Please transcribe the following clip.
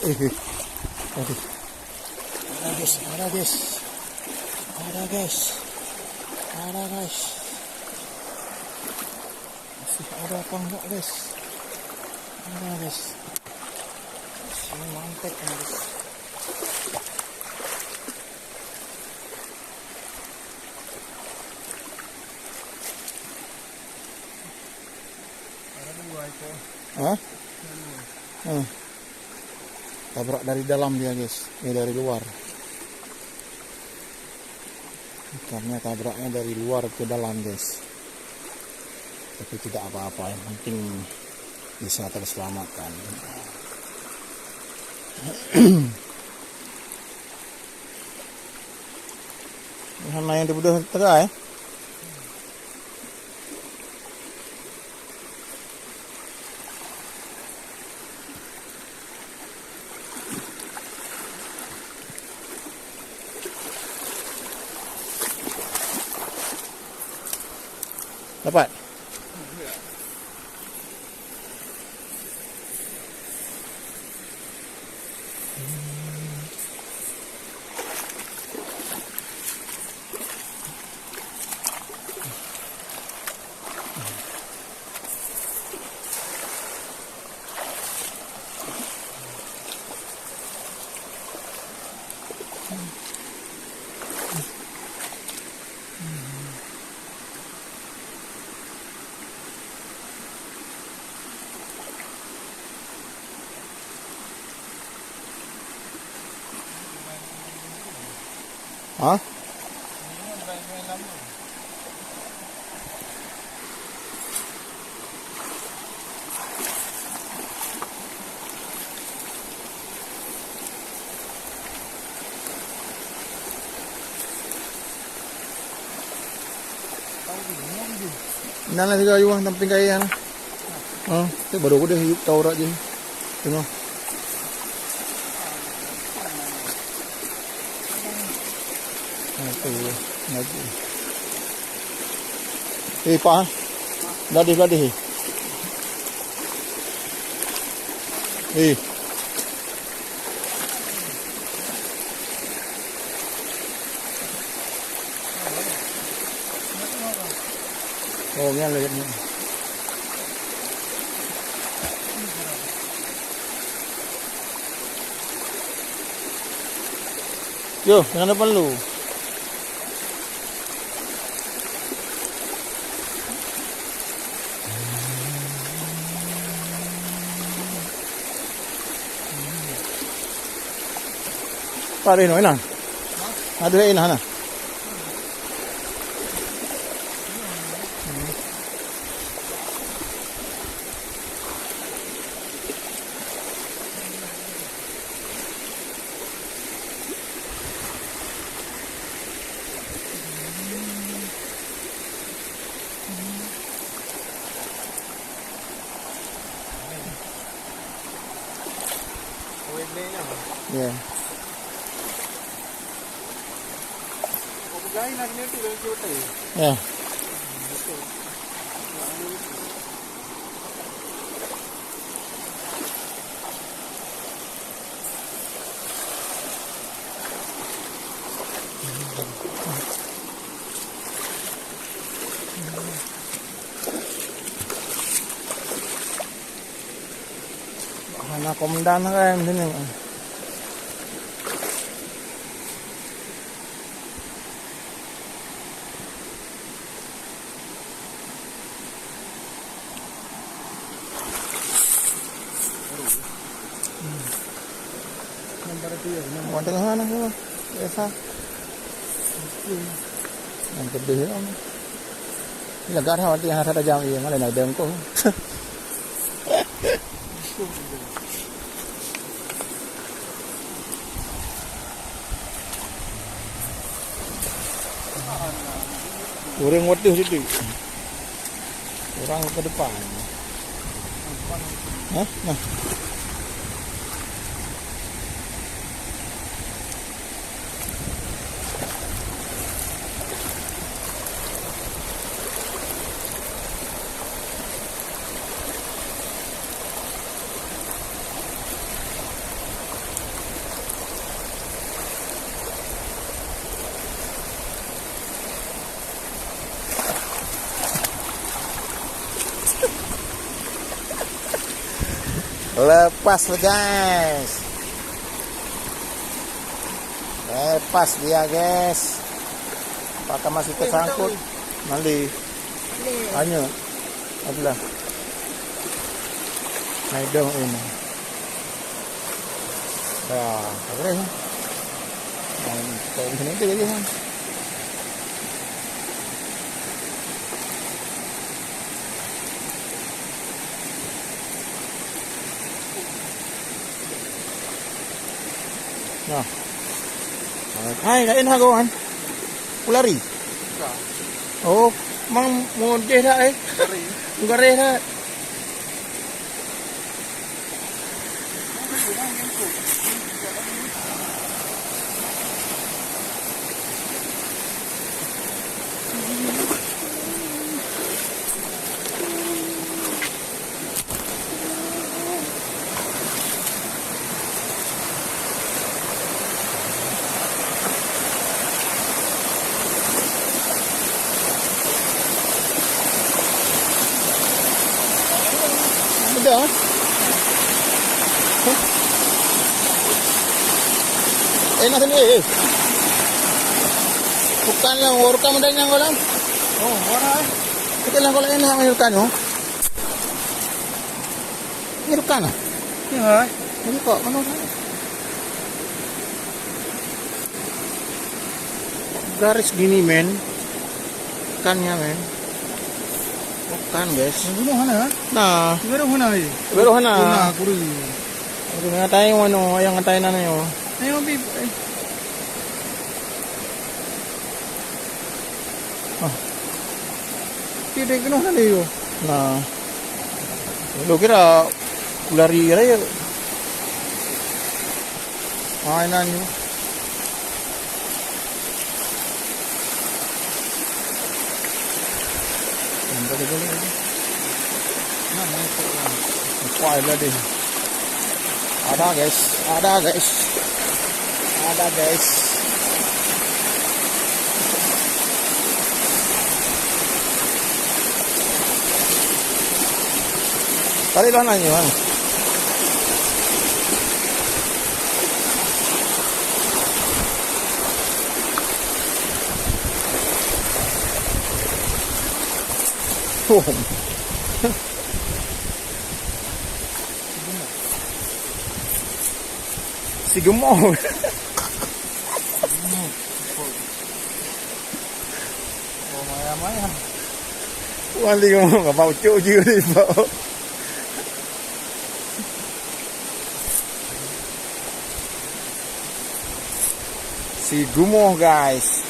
Aduh. Ada guys. Masih ada apa enggak guys? Ada guys. Ini mantap guys. Hah? Tabrak dari dalam dia guys, ini dari luar. Karena tabraknya dari luar ke dalam guys. Tapi tidak apa-apa, yang penting bisa terselamatkan. Mana yang dibutuh tegak ya? Dapat? Hah? Nan lah juga yung tamping kaya na. Itu baru ko deh tahu aja. Tengok. Lagi. Pak. Ladih. Oh, yan lihat ni. Yo, jangan depan lu. Pare no ina. Ada ina na. Yeah. Yeah. Anak komandan kan ini. Wanting mana semua? Biasa. Yang gede kan. Ini agak hawat yang ada jam ini malah nak dengko. Orang waktu situ. Orang ke depan. Hah? Nah. Lepas guys. Lepas dia guys. Apakah masih tersangkut? Nanti. Hanya. Adalah. Naik dong ini. Dah, boleh. Kayak gini tu lagi. Nah. Hai, kain ha kawan. Ulari. Oh, mang modeh dah Gari. Gari dah. Dah. Enak sini. Bukan lang, warka mo din yang kolam. Oh, wara. Kita lang kolam enak mayrokan oh. Mayrokan ah. Ya. Ini kok mana? Garis gini men. Ikannya men. Bukan guys. Ini mana? Nah, baru mana ini? Baru mana? Nah, kuri. Kuri ngatain mana? Yang ngatain nana yo. Ayo bib. Ah. Tidak kena mana yo? Nah. Lu kira lari raya. Mainan yo. Ada guys, ada guys, ada guys. Tarik lah nanya bang. Si gemuk. Oh, maya-maya. Wali gemuk, nggak mau cuci ni bau. Si gemuk guys.